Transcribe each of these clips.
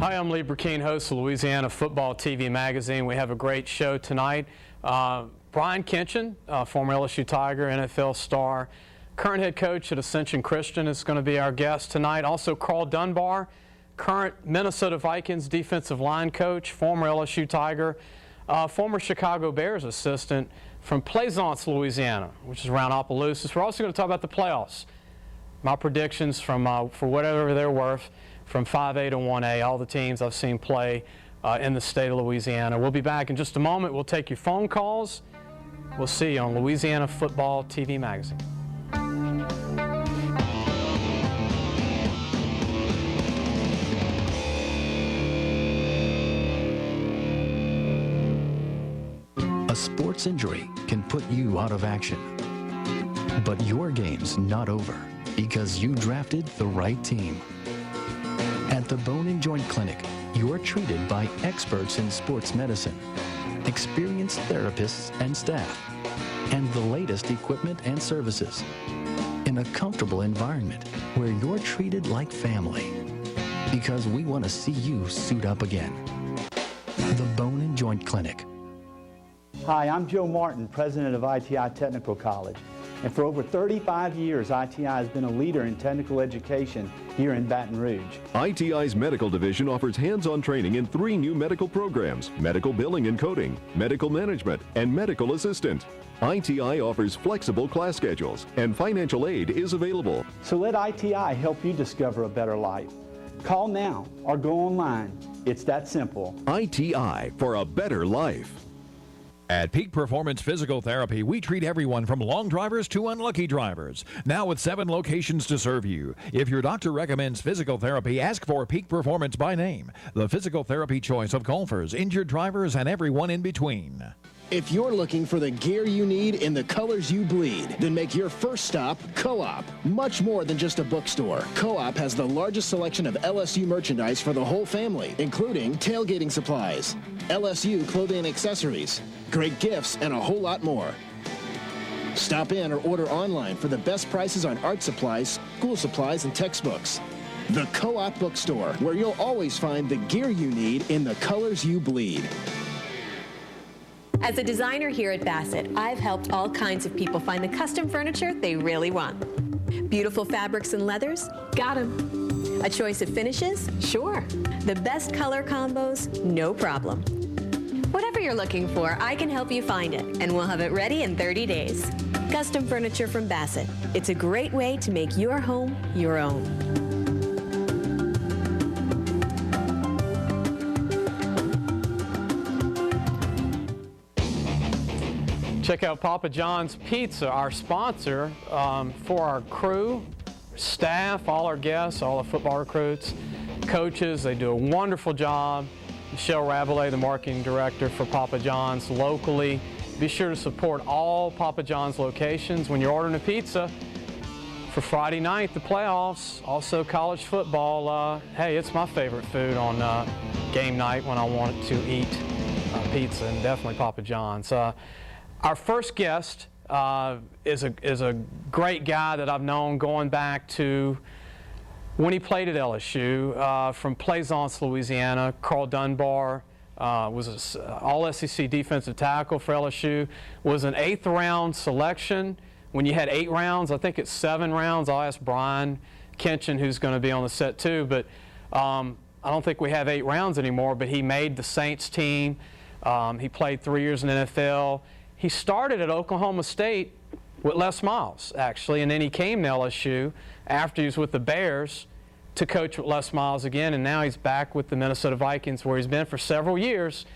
Hi, I'm Lee Brecheen, host of Louisiana Football TV Magazine. We have a great show tonight. Brian Kinchen, former LSU Tiger, NFL star, current head coach at Ascension Christian, is going to be our guest tonight. Also, Karl Dunbar, current Minnesota Vikings defensive line coach, former LSU Tiger, former Chicago Bears assistant from Plaisance, Louisiana, which is around Opelousas. We're also going to talk about the playoffs. My predictions from for whatever they're worth, from 5A to 1A, all the teams I've seen play in the state of Louisiana. We'll be back in just a moment. We'll take your phone calls. We'll see you on Louisiana Football TV Magazine. A sports injury can put you out of action. But your game's not over because you drafted the right team. At the Bone and Joint Clinic, you're treated by experts in sports medicine, experienced therapists and staff, and the latest equipment and services in a comfortable environment where you're treated like family. Because we want to see you suit up again. The Bone and Joint Clinic. Hi, I'm Joe Martin, president of ITI Technical College. And for over 35 years, ITI has been a leader in technical education here in Baton Rouge. ITI's medical division offers hands-on training in 3 new medical programs: medical billing and coding, medical management, and medical assistant. ITI offers flexible class schedules, and financial aid is available. So let ITI help you discover a better life. Call now or go online. It's that simple. ITI for a better life. At Peak Performance Physical Therapy, we treat everyone from long drivers to unlucky drivers. Now with 7 locations to serve you. If your doctor recommends physical therapy, ask for Peak Performance by name. The physical therapy choice of golfers, injured drivers, and everyone in between. If you're looking for the gear you need in the colors you bleed, then make your first stop Co-op. Much more than just a bookstore. Co-op has the largest selection of LSU merchandise for the whole family, including tailgating supplies, LSU clothing and accessories, great gifts, and a whole lot more. Stop in or order online for the best prices on art supplies, school supplies, and textbooks. The Co-op Bookstore, where you'll always find the gear you need in the colors you bleed. As a designer here at Bassett, I've helped all kinds of people find the custom furniture they really want. Beautiful fabrics and leathers? Got 'em. A choice of finishes? Sure. The best color combos? No problem. Whatever you're looking for, I can help you find it, and we'll have it ready in 30 days. Custom furniture from Bassett. It's a great way to make your home your own. Check out Papa John's Pizza, our sponsor, for our crew, staff, all our guests, all the football recruits, coaches. They do a wonderful job. Michelle Rabelais, the marketing director for Papa John's locally. Be sure to support all Papa John's locations when you're ordering a pizza for Friday night, the playoffs, also college football. Hey, it's my favorite food on game night when I want to eat pizza, and definitely Papa John's. Our first guest is a great guy that I've known going back to when he played at LSU, from Plaisance, Louisiana. Karl Dunbar was an all-SEC defensive tackle for LSU, was an 8th round selection. When you had 8 rounds, I think it's 7 rounds. I'll ask Brian Kinchen, who's going to be on the set too, but I don't think we have 8 rounds anymore, but he made the Saints team. He played 3 years in the NFL. He started at Oklahoma State with Les Miles, actually, and then he came to LSU after he was with the Bears to coach with Les Miles again, and now he's back with the Minnesota Vikings, where he's been for several years.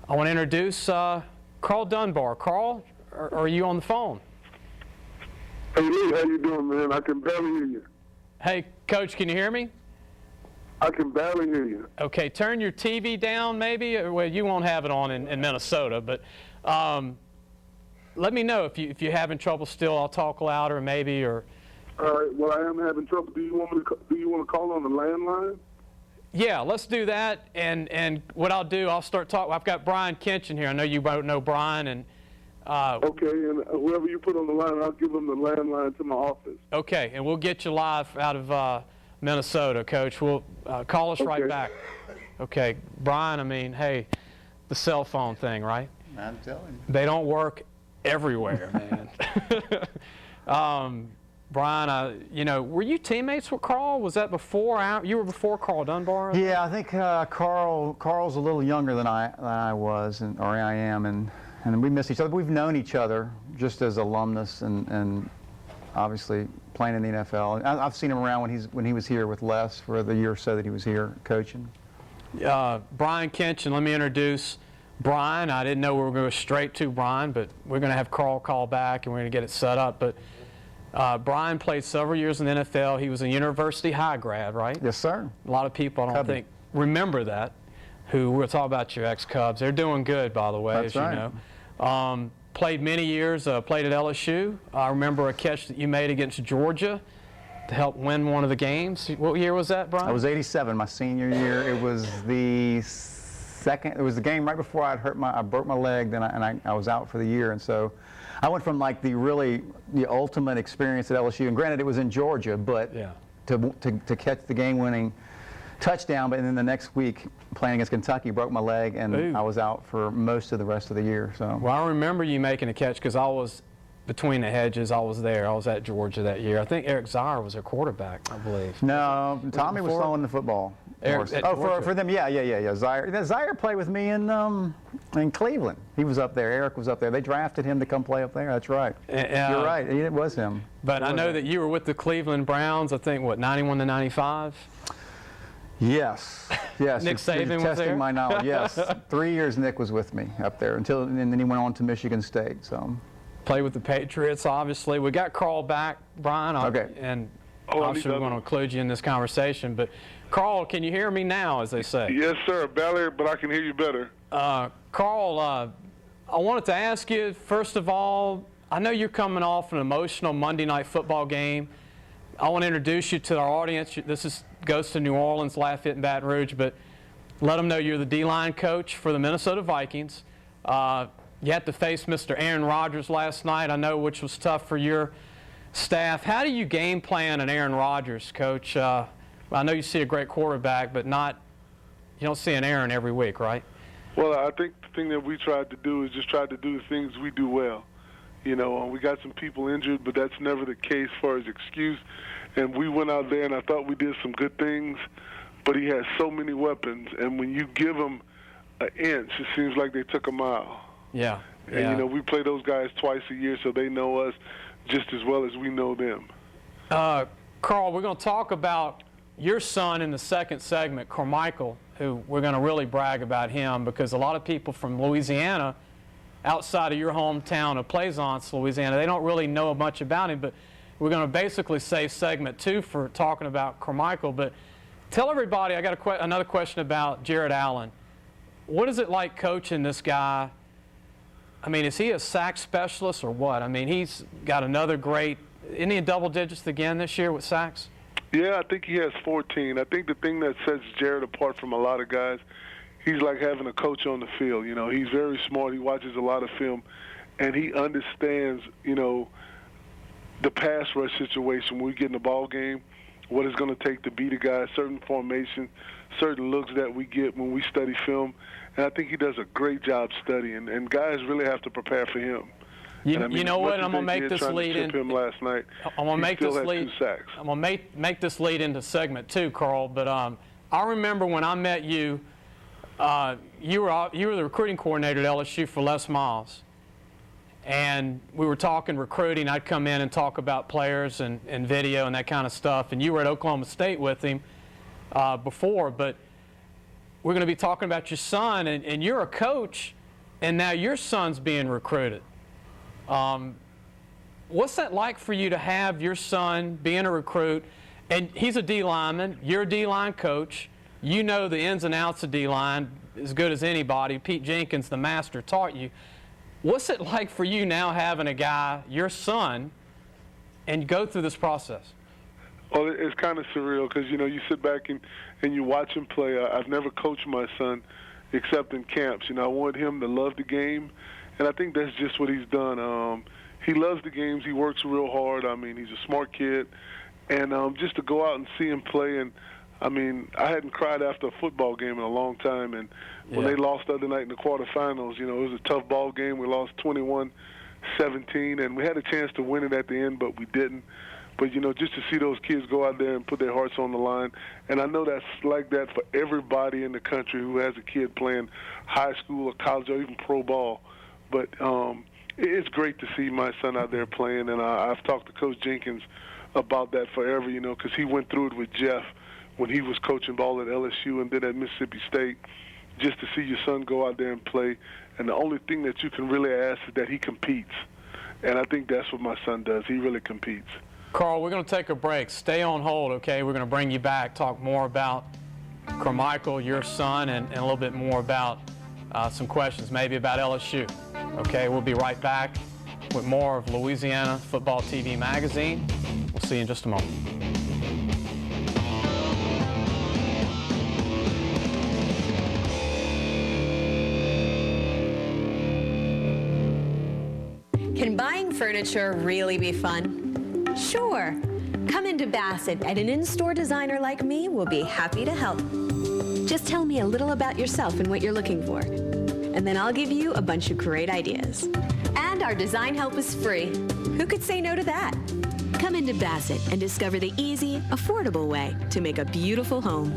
I want to introduce Karl Dunbar. Karl, are you on the phone? Hey, Lee, how you doing, man? I can barely hear you. Hey, Coach, can you hear me? I can barely hear you. Okay, turn your TV down maybe. Well, you won't have it on in Minnesota, but let me know if you're having trouble still. I'll talk louder maybe, or... All right, well, I am having trouble. Do you want to call on the landline? Yeah, let's do that, and what I'll do, I'll start talking. I've got Brian Kinchen here. I know you both know Brian, and... okay, and whoever you put on the line, I'll give them the landline to my office. Okay, and we'll get you live out of Minnesota, Coach. We'll call us right back. Okay, Brian, I mean, hey, the cell phone thing, right? I'm telling you. They don't work everywhere, man. Brian, you know, were you teammates with Karl? Was that before? You were before Karl Dunbar? Yeah, I think Karl's a little younger than I was, or I am, and we miss each other. We've known each other just as alumnus and obviously playing in the NFL. I've seen him around when he was here with Les for the year or so that he was here coaching. Brian Kinch, and let me introduce Brian. I didn't know we were going to go straight to Brian, but we're going to have Karl call back and we're going to get it set up. But Brian played several years in the NFL. He was a University High grad, right? Yes, sir. A lot of people, I don't think, remember that, who we'll talk about your ex-Cubs. They're doing good, by the way, That's as right. you know. Played many years, played at LSU. I remember a catch that you made against Georgia to help win one of the games. What year was that, Brian? I was 87, my senior year. It was the the game right before I broke my leg, then I was out for the year, and so I went from like the ultimate experience at LSU, and granted it was in Georgia, but yeah. to catch the game-winning touchdown, but then the next week playing against Kentucky, broke my leg, and Ooh. I was out for most of the rest of the year. So. Well, I remember you making a catch because I was between the hedges. I was there. I was at Georgia that year. I think Eric Zier was their quarterback, I believe. No, Tommy was throwing the football. For them, yeah. Zier played with me in Cleveland. He was up there. Eric was up there. They drafted him to come play up there. That's right. You're right. It was him. But I know that you were with the Cleveland Browns. I think 91 to 95. Yes. Nick Saban was there? Testing my knowledge. Yes. 3 years Nick was with me up there and then he went on to Michigan State. So. Played with the Patriots, obviously. We got Karl back, Brian. Okay. And obviously we're going to include you in this conversation. But Karl, can you hear me now, as they say? Yes, sir. Barely, but I can hear you better. Karl, I wanted to ask you, first of all, I know you're coming off an emotional Monday night football game. I want to introduce you to our audience. This goes to New Orleans, Lafayette, and Baton Rouge, but let them know you're the D-line coach for the Minnesota Vikings. You had to face Mr. Aaron Rodgers last night, I know, which was tough for your staff. How do you game plan an Aaron Rodgers, Coach? I know you see a great quarterback, but you don't see an Aaron every week, right? Well, I think the thing that we tried to do is just try to do the things we do well. You know, we got some people injured, but that's never the case as far as excuse. And we went out there, and I thought we did some good things, but he has so many weapons. And when you give him an inch, it seems like they took a mile. Yeah. And, you know, we play those guys twice a year, so they know us just as well as we know them. Karl, we're going to talk about your son in the second segment, Carmichael, who we're going to really brag about him because a lot of people from Louisiana, outside of your hometown of Plaisance, Louisiana, they don't really know much about him, but we're going to basically save segment 2 for talking about Carmichael. But tell everybody, I got another question about Jared Allen. What is it like coaching this guy? I mean, is he a sack specialist or what? I mean, he's got another great, isn't he in double digits again this year with sacks? Yeah, I think he has 14. I think the thing that sets Jared apart from a lot of guys, he's like having a coach on the field. You know, he's very smart. He watches a lot of film, and he understands, you know, the pass rush situation when we get in the ball game, what it's going to take to beat a guy, certain formation, certain looks that we get when we study film. And I think he does a great job studying, and guys really have to prepare for him. You know what? I'm going to make this lead in. Him last night. I'm going to make this lead. 2 sacks. I'm going to make this lead into segment 2, Karl. But I remember when I met you, you were the recruiting coordinator at LSU for Les Miles, and we were talking recruiting. I'd come in and talk about players and video and that kind of stuff. And you were at Oklahoma State with him before, but we're going to be talking about your son, and you're a coach, and now your son's being recruited. What's that like for you to have your son being a recruit, and he's a D-lineman, you're a D-line coach, you know the ins and outs of D-line as good as anybody. Pete Jenkins, the master, taught you. What's it like for you now having a guy, your son, and go through this process? Well, it's kind of surreal because, you know, you sit back and you watch him play. I've never coached my son except in camps. You know, I want him to love the game, and I think that's just what he's done. He loves the games. He works real hard. I mean, he's a smart kid. And just to go out and see him play, and I mean, I hadn't cried after a football game in a long time, and when they lost the other night in the quarterfinals, you know, it was a tough ball game. We lost 21-17, and we had a chance to win it at the end, but we didn't. But, you know, just to see those kids go out there and put their hearts on the line, and I know that's like that for everybody in the country who has a kid playing high school or college or even pro ball. But it's great to see my son out there playing, and I've talked to Coach Jenkins about that forever, you know, because he went through it with Jeff when he was coaching ball at LSU and then at Mississippi State, just to see your son go out there and play. And the only thing that you can really ask is that he competes. And I think that's what my son does. He really competes. Karl, we're going to take a break. Stay on hold, okay? We're going to bring you back, talk more about Carmichael, your son, and a little bit more about some questions, maybe about LSU. Okay, we'll be right back with more of Louisiana Football TV Magazine. We'll see you in just a moment. Can buying furniture really be fun? Sure. Come into Bassett, and an in-store designer like me will be happy to help. Just tell me a little about yourself and what you're looking for, and then I'll give you a bunch of great ideas. And our design help is free. Who could say no to that? Come into Bassett and discover the easy, affordable way to make a beautiful home.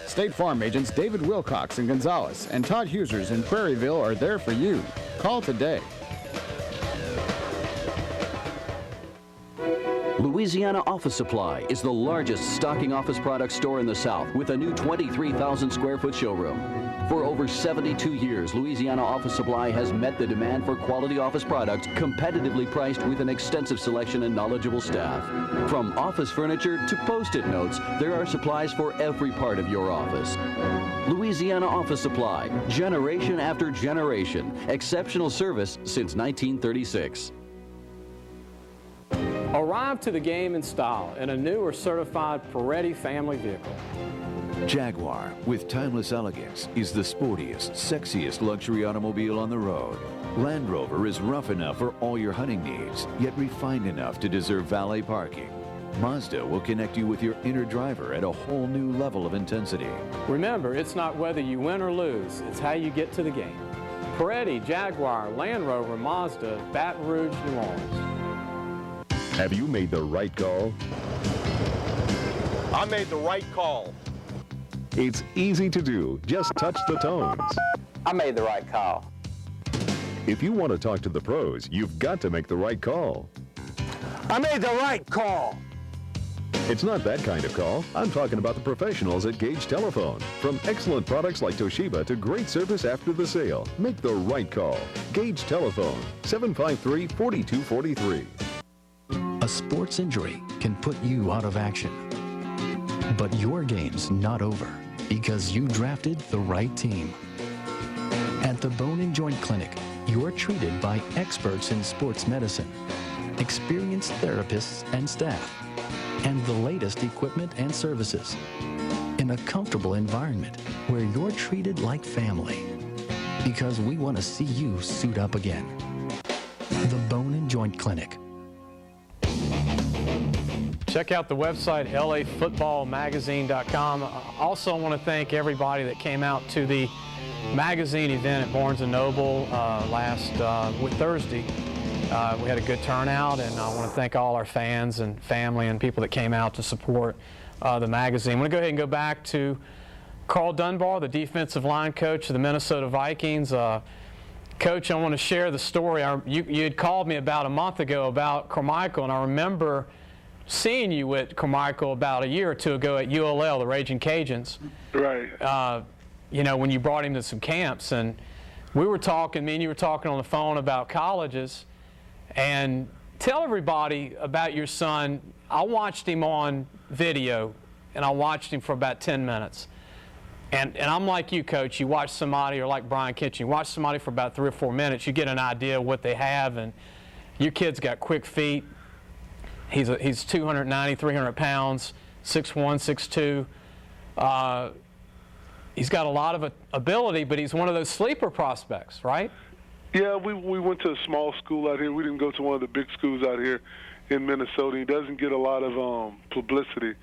State Farm agents David Wilcox in Gonzales and Todd Husers in Prairieville are there for you. Call today. Louisiana Office Supply is the largest stocking office product store in the South with a new 23,000 square foot showroom. For over 72 years, Louisiana Office Supply has met the demand for quality office products competitively priced with an extensive selection and knowledgeable staff. From office furniture to Post-it notes, there are supplies for every part of your office. Louisiana Office Supply, generation after generation, exceptional service since 1936. Arrive to the game in style in a new or certified Peretti family vehicle. Jaguar, with timeless elegance, is the sportiest, sexiest luxury automobile on the road. Land Rover is rough enough for all your hunting needs, yet refined enough to deserve valet parking. Mazda will connect you with your inner driver at a whole new level of intensity. Remember, it's not whether you win or lose, it's how you get to the game. Peretti, Jaguar, Land Rover, Mazda, Baton Rouge, New Orleans. Have you made the right call? I made the right call. It's easy to do. Just touch the tones. I made the right call. If you want to talk to the pros, you've got to make the right call. I made the right call. It's not that kind of call. I'm talking about the professionals at Gage Telephone. From excellent products like Toshiba to great service after the sale. Make the right call. Gage Telephone, 753-4243. A sports injury can put you out of action. But your game's not over because you drafted the right team. At the Bone and Joint Clinic, you're treated by experts in sports medicine, experienced therapists and staff, and the latest equipment and services in a comfortable environment where you're treated like family because we want to see you suit up again. The Bone and Joint Clinic. Check out the website, lafootballmagazine.com. I also want to thank everybody that came out to the magazine event at Barnes & Noble last Thursday. We had a good turnout, and I want to thank all our fans and family and people that came out to support the magazine. I'm going to go ahead and go back to Karl Dunbar, the defensive line coach of the Minnesota Vikings. Coach, I want to share the story. You had called me about a month ago about Carmichael, and I remember seeing you with Carmichael about a year or two ago at ULL, the Raging Cajuns. Right. You know, when you brought him to some camps, and we were talking, me and you were talking on the phone about colleges. And tell everybody about your son. I watched him on video, and I watched him for about 10 minutes. And I'm like you, Coach. You watch somebody, or like Brian Kitchen, you watch somebody for about 3 or 4 minutes, you get an idea of what they have, and your kid's got quick feet. He's 290, 300 pounds, 6'1", 6'2". He's got a lot of ability, but he's one of those sleeper prospects, right? Yeah, we went to a small school out here. We didn't go to one of the big schools out here in Minnesota. He doesn't get a lot of publicity.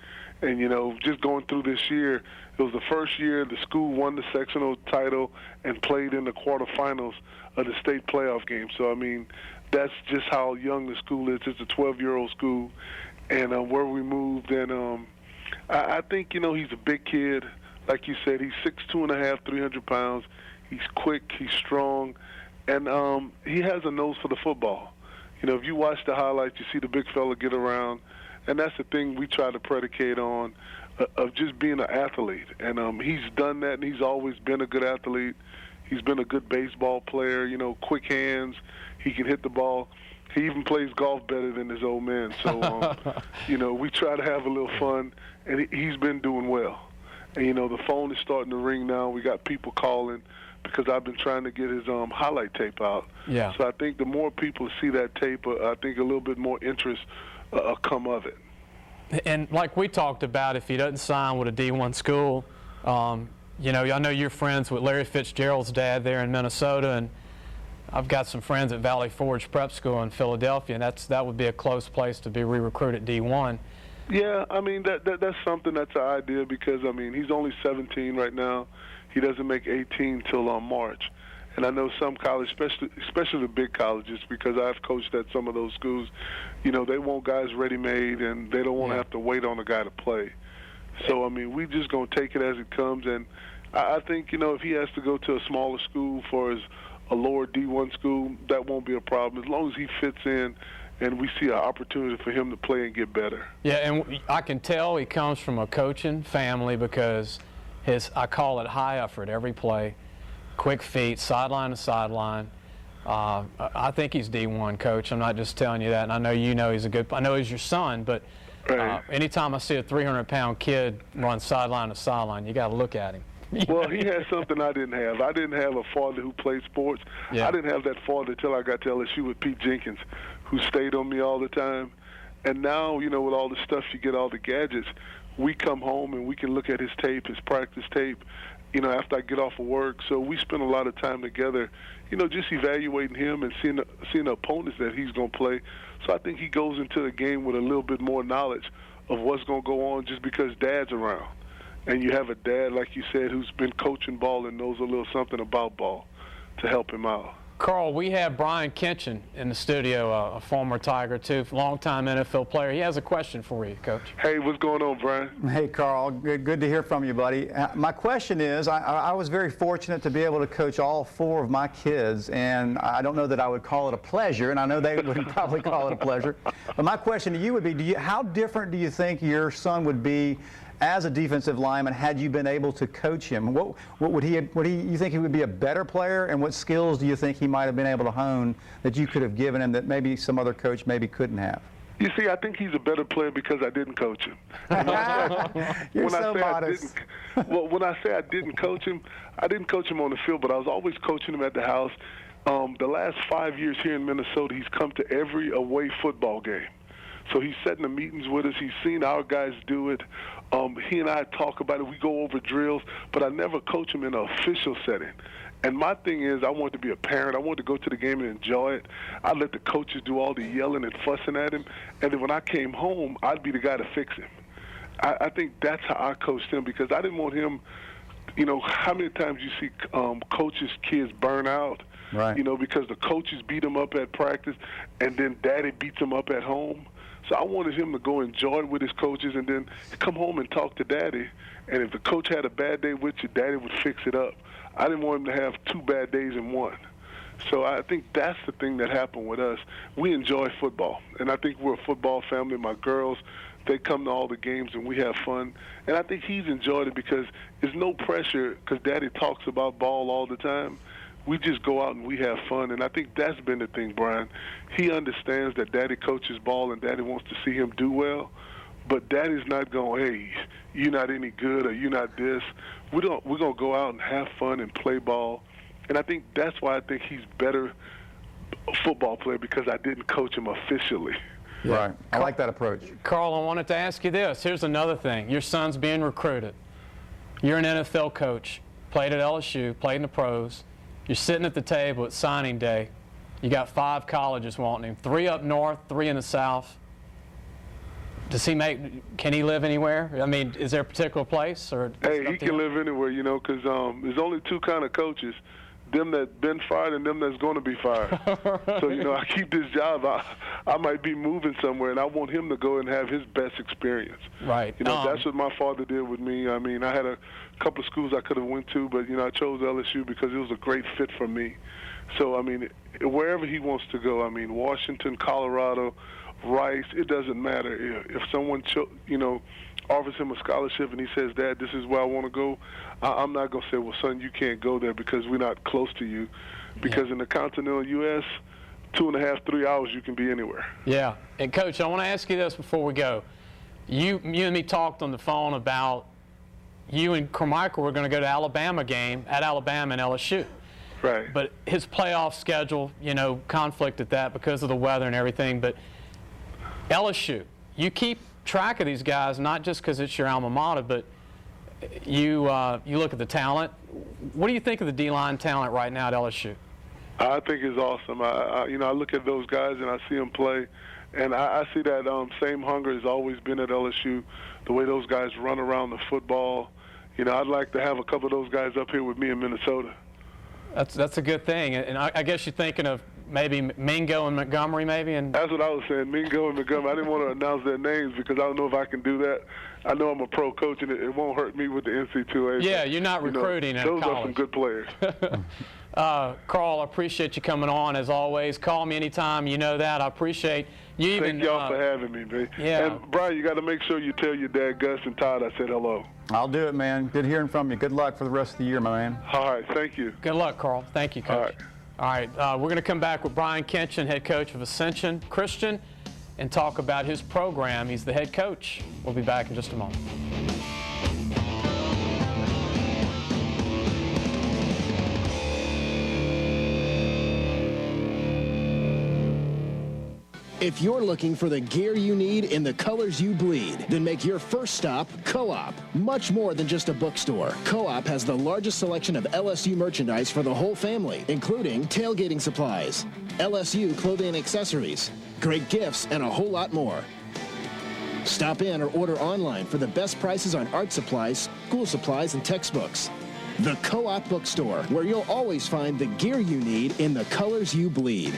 And, you know, just going through this year, it was the first year the school won the sectional title and played in the quarterfinals of the state playoff game. So, I mean, that's just how young the school is. It's a 12-year-old school. And where we moved, and I think, you know, he's a big kid. Like you said, he's 6'2½", 300 pounds. He's quick, he's strong, and he has a nose for the football. You know, if you watch the highlights, you see the big fella get around, and that's the thing we try to predicate on, of just being an athlete. And he's done that, and he's always been a good athlete. He's been a good baseball player, you know, quick hands. He can hit the ball. He even plays golf better than his old man. So, you know, we try to have a little fun, and he's been doing well. And, you know, the phone is starting to ring now. We got people calling because I've been trying to get his highlight tape out. Yeah. So I think the more people see that tape, I think a little bit more interest come of it. And like we talked about, if he doesn't sign with a D1 school, you know, I know you're friends with Larry Fitzgerald's dad there in Minnesota, and I've got some friends at Valley Forge Prep School in Philadelphia, and that would be a close place to be re-recruited D1. Yeah, I mean, that's something that's an idea because, I mean, he's only 17 right now. He doesn't make 18 till March. And I know some colleges, especially the big colleges, because I've coached at some of those schools, you know, they want guys ready-made, and they don't want to have to wait on a guy to play. So, I mean, we just going to take it as it comes. And I think, you know, if he has to go to a smaller school for a lower D1 school, that won't be a problem as long as he fits in and we see an opportunity for him to play and get better. Yeah, and I can tell he comes from a coaching family because I call it high effort every play, quick feet, sideline to sideline. I think he's D1, Coach. I'm not just telling you that, and I know you know he's a good. I know he's your son, but anytime I see a 300-pound kid run sideline to sideline, you got to look at him. Well, he has something I didn't have. I didn't have a father who played sports. Yeah. I didn't have that father until I got to LSU with Pete Jenkins, who stayed on me all the time. And now, you know, with all the stuff you get, all the gadgets, we come home and we can look at his tape, his practice tape, you know, after I get off of work. So we spend a lot of time together, you know, just evaluating him and seeing the opponents that he's going to play. So I think he goes into the game with a little bit more knowledge of what's going to go on just because Dad's around. And you have a dad, like you said, who's been coaching ball and knows a little something about ball to help him out. Carl, we have Brian Kitchen in the studio, a former Tiger, too, longtime NFL player. He has a question for you, Coach. Hey, what's going on, Brian? Hey, Carl. Good to hear from you, buddy. My question is, I was very fortunate to be able to coach all 4 of my kids, and I don't know that I would call it a pleasure, and I know they would probably call it a pleasure. But my question to you would be, how different do you think your son would be as a defensive lineman had you been able to coach him? What would you think he would be a better player, and what skills do you think he might have been able to hone that you could have given him that maybe some other coach maybe couldn't have? You see, I think he's a better player because I didn't coach him. You're so modest. When I say I didn't coach him, I didn't coach him on the field, but I was always coaching him at the house. The last 5 years here in Minnesota, he's come to every away football game. So he's sat in the meetings with us. He's seen our guys do it. He and I talk about it. We go over drills, but I never coach him in an official setting. And my thing is, I want to be a parent. I want to go to the game and enjoy it. I let the coaches do all the yelling and fussing at him. And then when I came home, I'd be the guy to fix him. I think that's how I coached him because I didn't want him, you know, how many times you see coaches' kids burn out? Right. You know, because the coaches beat them up at practice and then daddy beats them up at home. So I wanted him to go enjoy it with his coaches and then come home and talk to daddy. And if the coach had a bad day with you, daddy would fix it up. I didn't want him to have 2 bad days in one. So I think that's the thing that happened with us. We enjoy football. And I think we're a football family. My girls, they come to all the games and we have fun. And I think he's enjoyed it because there's no pressure because daddy talks about ball all the time. We just go out and we have fun, and I think that's been the thing, Brian. He understands that daddy coaches ball and daddy wants to see him do well, But Daddy's not going, hey, you're not any good or you're not this. We're going to go out and have fun and play ball. And I think that's why I think he's better football player, because I didn't coach him officially. Yeah. Right. I like that approach. Karl, I wanted to ask you this. Here's another thing. Your son's being recruited. You're an NFL coach, played at LSU, played in the pros. You're sitting at the table at signing day. You got 5 colleges wanting him, 3 up north, 3 in the south. Can he live anywhere? I mean, is there a particular place? Or hey, he can live anywhere, you know, because there's only 2 kind of coaches. Them that been fired and them that's going to be fired. So, you know, I keep this job. I might be moving somewhere, and I want him to go and have his best experience. Right. You know, that's what my father did with me. I mean, I had a couple of schools I could have went to, but, you know, I chose LSU because it was a great fit for me. So, I mean, wherever he wants to go, I mean, Washington, Colorado, Rice, it doesn't matter. If someone, you know, offers him a scholarship and he says, Dad, this is where I want to go, I'm not going to say, well, son, you can't go there because we're not close to you. Because in the continental U.S., 2.5, 3 hours, you can be anywhere. Yeah. And, Coach, I want to ask you this before we go. You and me talked on the phone about you and Carmichael were going to go to Alabama game at Alabama and LSU. Right. But his playoff schedule, you know, conflicted that because of the weather and everything. But LSU, you keep track of these guys, not just because it's your alma mater, but you look at the talent. What do you think of the D-line talent right now at LSU? I think it's awesome. I look at those guys and I see them play, and I see that same hunger has always been at LSU, the way those guys run around the football. You know, I'd like to have a couple of those guys up here with me in Minnesota. That's a good thing. And I guess you're thinking of maybe Mingo and Montgomery, maybe? That's what I was saying, Mingo and Montgomery. I didn't want to announce their names because I don't know if I can do that. I know I'm a pro coach, and it won't hurt me with the NC2A. Yeah, you're not recruiting at college. Those are some good players. Karl, I appreciate you coming on, as always. Call me anytime. You know that. I appreciate you. Thank y'all for having me, man. Yeah. And, Brian, you got to make sure you tell your dad, Gus, and Todd I said hello. I'll do it, man. Good hearing from you. Good luck for the rest of the year, my man. All right, thank you. Good luck, Karl. Thank you, Coach. All right, we're going to come back with Brian Kenshin, head coach of Ascension Christian, and talk about his program. He's the head coach. We'll be back in just a moment. If you're looking for the gear you need in the colors you bleed, then make your first stop Co-op. Much more than just a bookstore. Co-op has the largest selection of LSU merchandise for the whole family, including tailgating supplies, LSU clothing and accessories, great gifts, and a whole lot more. Stop in or order online for the best prices on art supplies, school supplies, and textbooks. The Co-op Bookstore, where you'll always find the gear you need in the colors you bleed.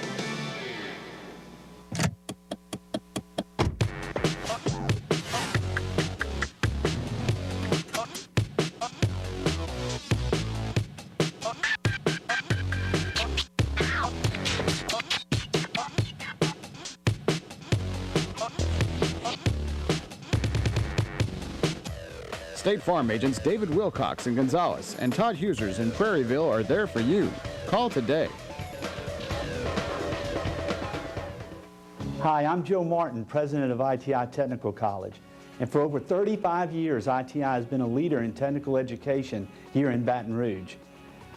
State Farm agents David Wilcox in Gonzales and Todd Husers in Prairieville are there for you. Call today. Hi, I'm Joe Martin, president of ITI Technical College. And for over 35 years, ITI has been a leader in technical education here in Baton Rouge.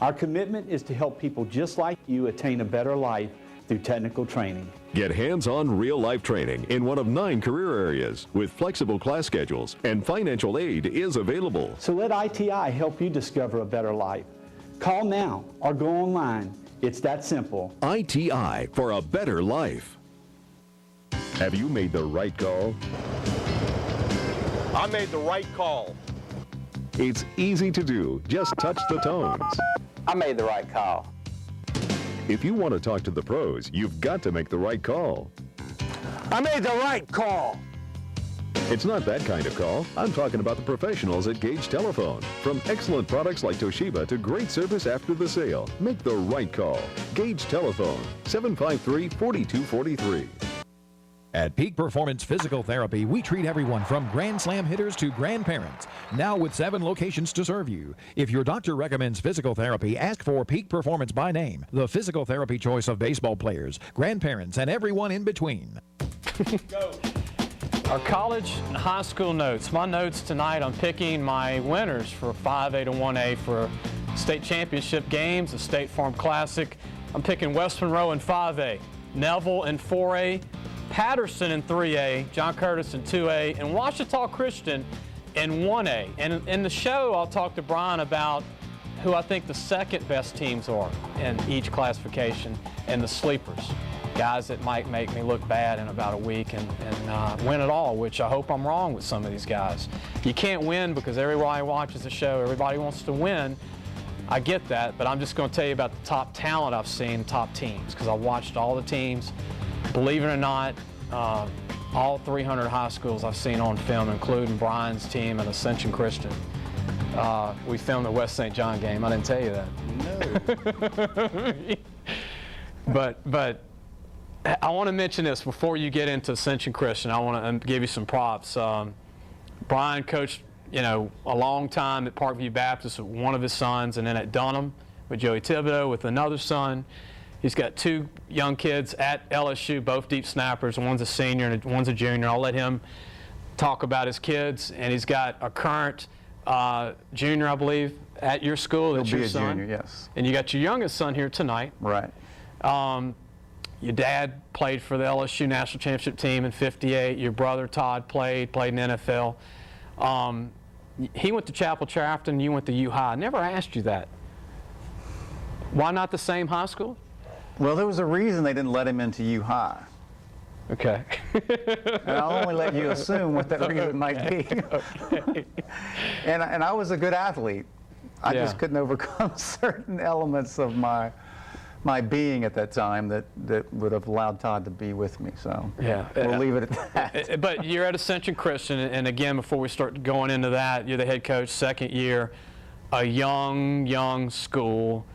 Our commitment is to help people just like you attain a better life through technical training. Get hands-on real-life training in one of 9 career areas with flexible class schedules, and financial aid is available. So let ITI help you discover a better life. Call now or go online. It's that simple. ITI for a better life. Have you made the right call? I made the right call. It's easy to do. Just touch the tones. I made the right call. If you want to talk to the pros, you've got to make the right call. I made the right call. It's not that kind of call. I'm talking about the professionals at Gage Telephone. From excellent products like Toshiba to great service after the sale, make the right call. Gage Telephone, 753-4243. At Peak Performance Physical Therapy, we treat everyone from Grand Slam hitters to grandparents. Now with 7 locations to serve you. If your doctor recommends physical therapy, ask for Peak Performance by name, the physical therapy choice of baseball players, grandparents, and everyone in between. Go. Our college and high school notes. My notes tonight, I'm picking my winners for 5A to 1A for state championship games, the State Farm Classic. I'm picking West Monroe in 5A, Neville in 4A, Patterson in 3A, John Curtis in 2A, and Ouachita Christian in 1A. And in the show, I'll talk to Brian about who I think the second best teams are in each classification and the sleepers. Guys that might make me look bad in about a week and win it all, which I hope I'm wrong with some of these guys. You can't win because everybody watches the show, everybody wants to win. I get that, but I'm just going to tell you about the top talent I've seen, top teams, because I watched all the teams. Believe it or not, all 300 high schools I've seen on film, including Brian's team at Ascension Christian. We filmed the West St. John game. I didn't tell you that. No. But I want to mention this before you get into Ascension Christian. I want to give you some props. Brian coached, a long time at Parkview Baptist with one of his sons, and then at Dunham with Joey Thibodeau with another son. He's got two young kids at LSU, both deep snappers. One's a senior and one's a junior. I'll let him talk about his kids. And he's got a current junior, I believe, at your school. That's your son. Junior, yes. And you got your youngest son here tonight. Right. Your dad played for the LSU National Championship team in '58. Your brother Todd played in the NFL. He went to Chapel Charlton, you went to U High. I never asked you that. Why not the same high school? Well, there was a reason they didn't let him into U High. Okay. And I'll only let you assume what that reason might be. Okay. And I was a good athlete. I just couldn't overcome certain elements of my being at that time that would have allowed Todd to be with me. So we'll leave it at that. But you're at Ascension Christian, and again, before we start going into that, you're the head coach, second year, a young school,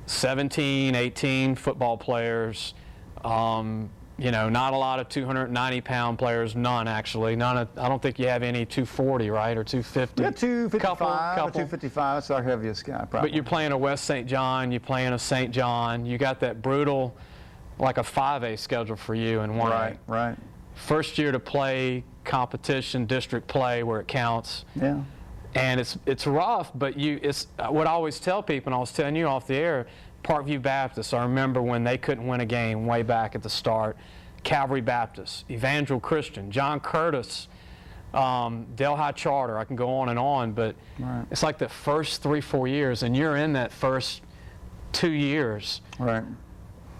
17, 18 football players. Not a lot of 290-pound players, none actually. I don't think you have any 240, right, or 250. Yeah, 255, couple. 255. That's our heaviest guy, probably. But you're playing a West St. John, you're playing a St. John. You got that brutal, like a 5A schedule for you in 1A. Right. First year to play competition, district play where it counts. Yeah. And it's rough, but it's what I always tell people, and I was telling you off the air, Parkview Baptist, I remember when they couldn't win a game way back at the start. Calvary Baptist, Evangel Christian, John Curtis, Delhi Charter, I can go on, but it's like the first 3-4 years, and you're in that first 2 years. Right.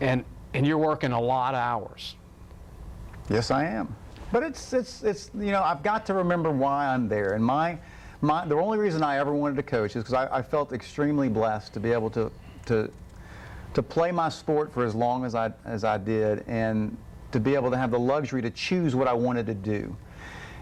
And you're working a lot of hours. Yes, I am. But it's I've got to remember why I'm there. And the only reason I ever wanted to coach is because I felt extremely blessed to be able to play my sport for as long as I did, and to be able to have the luxury to choose what I wanted to do.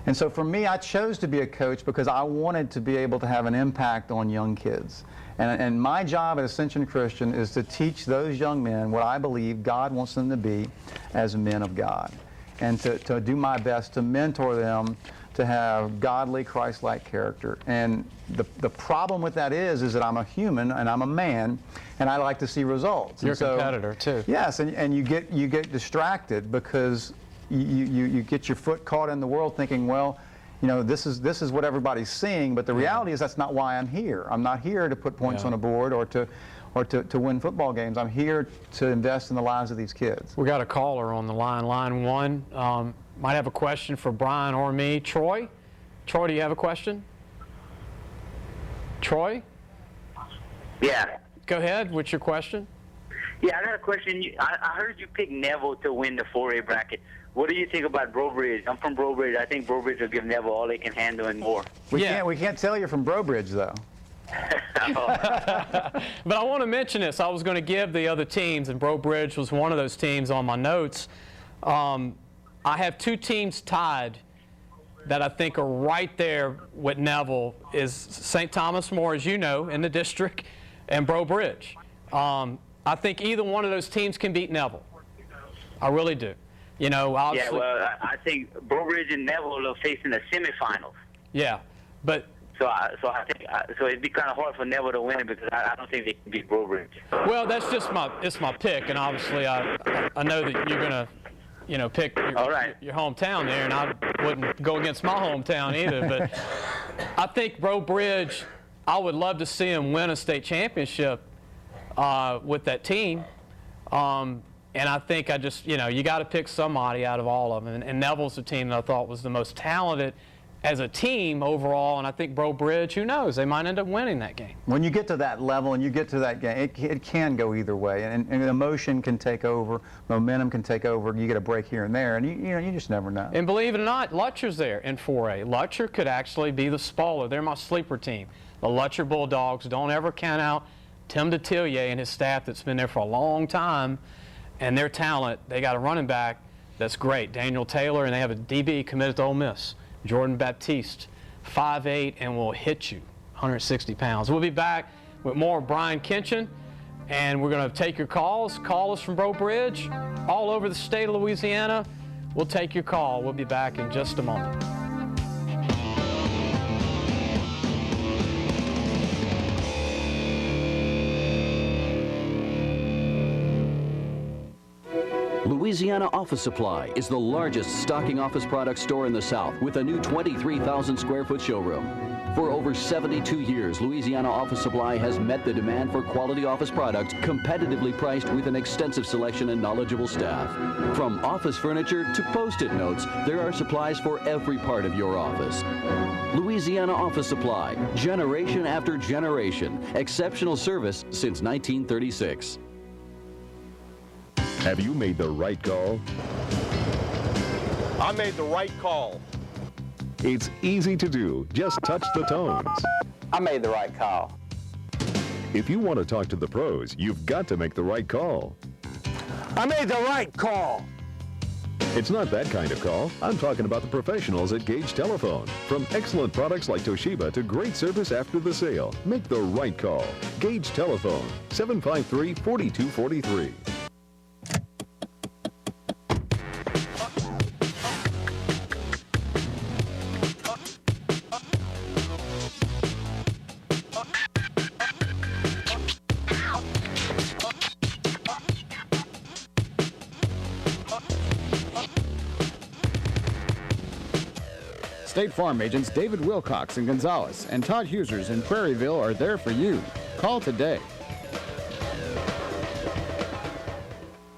And so for me, I chose to be a coach because I wanted to be able to have an impact on young kids. And my job at Ascension Christian is to teach those young men what I believe God wants them to be as men of God, and to do my best to mentor them to have godly, Christ-like character. And the problem with that is that I'm a human and I'm a man, and I like to see results. You're a competitor too. Yes, and you get distracted because you get your foot caught in the world, thinking, well, this is what everybody's seeing. But the reality is that's not why I'm here. I'm not here to put points on a board or to win football games. I'm here to invest in the lives of these kids. We got a caller on the line, line one. Might have a question for Brian or me. Troy, do you have a question? Troy? Yeah. Go ahead. What's your question? Yeah, I got a question. I heard you pick Neville to win the 4A bracket. What do you think about Brobridge? I'm from Brobridge. I think Brobridge will give Neville all they can handle and more. We can't tell you're from Brobridge, though. But I want to mention this. I was going to give the other teams, and Brobridge was one of those teams on my notes. I have two teams tied that I think are right there with Neville, is St. Thomas More, as you know, in the district, and Brobridge. I think either one of those teams can beat Neville. I really do. Obviously. Yeah, well, I think Brobridge and Neville will face in the semifinals. Yeah, but. So I think it'd be kind of hard for Neville to win it because I don't think they can beat Brobridge. Well, that's just my pick, and obviously I know that you're pick your hometown there, and I wouldn't go against my hometown either. But I think Breaux Bridge, I would love to see him win a state championship with that team. And I think you got to pick somebody out of all of them. And Neville's the team that I thought was the most talented as a team overall. And I think Breaux Bridge, who knows, they might end up winning that game. When you get to that level and you get to that game, it can go either way. And emotion can take over, momentum can take over. You get a break here and there, and you just never know. And believe it or not, Lutcher's there in 4A. Lutcher could actually be the spoiler. They're my sleeper team. The Lutcher Bulldogs. Don't ever count out Tim Detillier and his staff that's been there for a long time. And their talent, they got a running back that's great, Daniel Taylor, and they have a DB committed to Ole Miss, Jordan Baptiste, 5'8", and will hit you, 160 pounds. We'll be back with more Brian Kinchin, and we're going to take your calls. Call us from Breaux Bridge, all over the state of Louisiana. We'll take your call. We'll be back in just a moment. Louisiana Office Supply is the largest stocking office product store in the South with a new 23,000 square foot showroom. For over 72 years, Louisiana Office Supply has met the demand for quality office products competitively priced with an extensive selection and knowledgeable staff. From office furniture to Post-it notes, there are supplies for every part of your office. Louisiana Office Supply, generation after generation, exceptional service since 1936. Have you made the right call? I made the right call. It's easy to do. Just touch the tones. I made the right call. If you want to talk to the pros, you've got to make the right call. I made the right call. It's not that kind of call. I'm talking about the professionals at Gage Telephone. From excellent products like Toshiba to great service after the sale, make the right call. Gage Telephone, 753-4243. State Farm agents David Wilcox in Gonzales and Todd Husers in Prairieville are there for you. Call today.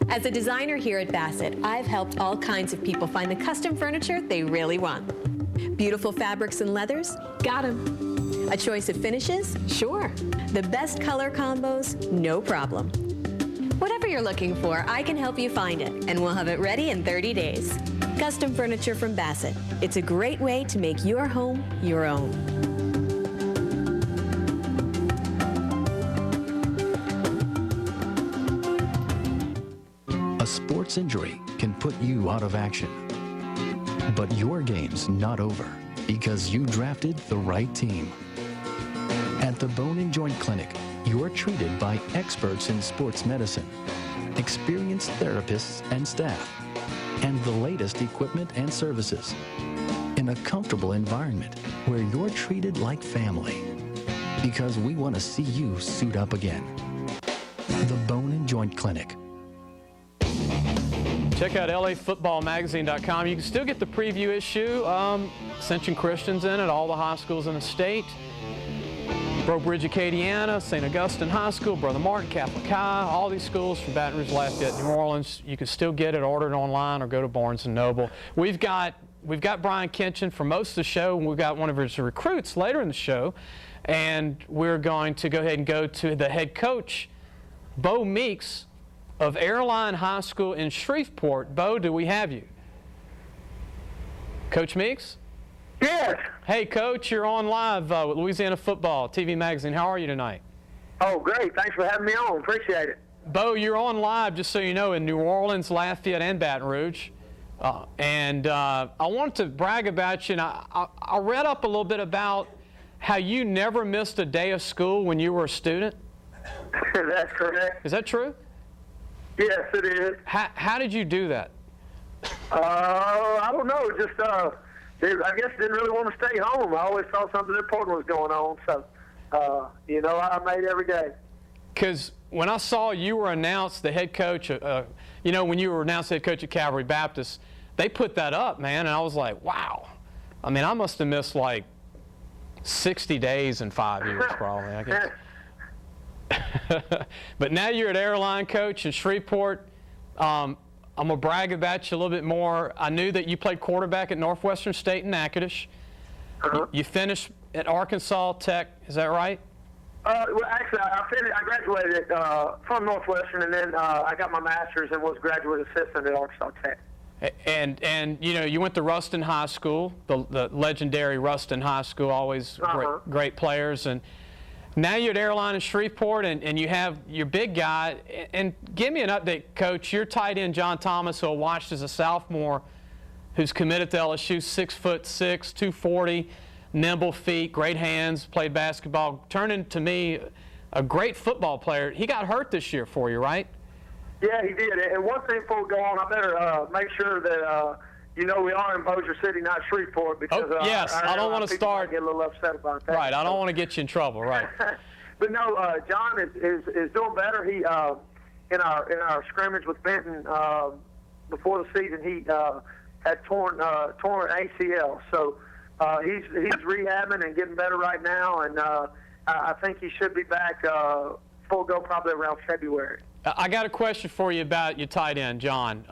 As a designer here at Bassett, I've helped all kinds of people find the custom furniture they really want. Beautiful fabrics and leathers? Got 'em. A choice of finishes? Sure. The best color combos? No problem. Whatever you're looking for, I can help you find it, and we'll have it ready in 30 days. Custom furniture from Bassett. It's a great way to make your home your own. A sports injury can put you out of action. But your game's not over because you drafted the right team. At the Bone and Joint Clinic, you're treated by experts in sports medicine, experienced therapists and staff, and the latest equipment and services in a comfortable environment where you're treated like family because we want to see you suit up again. The Bone and Joint Clinic. Check out lafootballmagazine.com. You can still get the preview issue. Ascension Christian's in it, all the high schools in the state. Breaux Bridge Acadiana, St. Augustine High School, Brother Martin, Catholic High, all these schools from Baton Rouge, Lafayette, New Orleans. You can still get it, order it online, or go to Barnes & Noble. We've got Brian Kinchin for most of the show, and we've got one of his recruits later in the show, and we're going to go ahead and go to the head coach, Bo Meeks, of Airline High School in Shreveport. Bo, do we have you? Coach Meeks? Yes. Hey, Coach, you're on live with Louisiana Football TV Magazine. How are you tonight? Oh, great. Thanks for having me on. Appreciate it. Bo, you're on live, just so you know, in New Orleans, Lafayette, and Baton Rouge. I wanted to brag about you. And I read up a little bit about how you never missed a day of school when you were a student. That's correct. Is that true? Yes, it is. How did you do that? I don't know. Just I guess didn't really want to stay home. I always thought something important was going on, so I made every day. Because when I saw you were announced the head coach, when you were announced head coach at Calvary Baptist, they put that up, man, and I was like, wow. I mean, I must have missed like 60 days in 5 years, probably, I guess. But now you're at Airline, Coach, in Shreveport. I'm going to brag about you a little bit more. I knew that you played quarterback at Northwestern State in Natchitoches. You finished at Arkansas Tech, is that right? Well, actually, I graduated from Northwestern, and then I got my master's and was graduate assistant at Arkansas Tech. And you went to Ruston High School, the legendary Ruston High School, always great players. And now you're at Airline in Shreveport, and you have your big guy. And give me an update, Coach. Your tight end, John Thomas, who I watched as a sophomore, who's committed to LSU, 6'6", 240, nimble feet, great hands, played basketball, turned into me a great football player. He got hurt this year for you, right? Yeah, he did. And one thing before we go on, I better make sure that we are in Bossier City, not Shreveport, because yes, I don't want to start get a little upset about that. Right, I don't want to get you in trouble, right? But no, John is doing better. He in our scrimmage with Benton before the season, he had torn ACL, so he's rehabbing and getting better right now, and I think he should be back full go probably around February. I got a question for you about your tight end, John.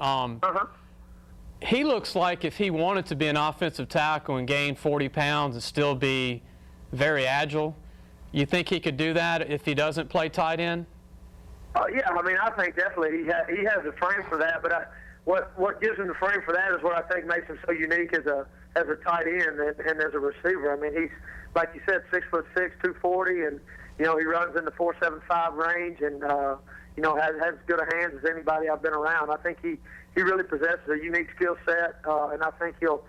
He looks like if he wanted to be an offensive tackle and gain 40 pounds and still be very agile, you think he could do that if he doesn't play tight end? Yeah, I mean, I think definitely he has the frame for that. But what gives him the frame for that is what I think makes him so unique as a tight end and as a receiver. I mean, he's, like you said, 6'6", 240, and he runs in the 4.75 range, and has as good a hands as anybody I've been around. I think he really possesses a unique skill set, and I think he'll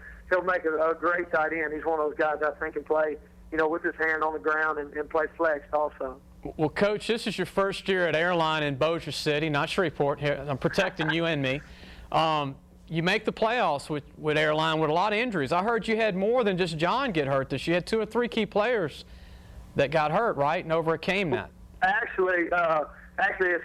make a great tight end. He's one of those guys I think can play, with his hand on the ground and play flex also. Well, Coach, this is your first year at Airline in Bossier City, not Shreveport. Here, I'm protecting you and me. You make the playoffs with Airline with a lot of injuries. I heard you had more than just John get hurt this year. You had 2 or 3 key players that got hurt, right, and overcame that. Actually,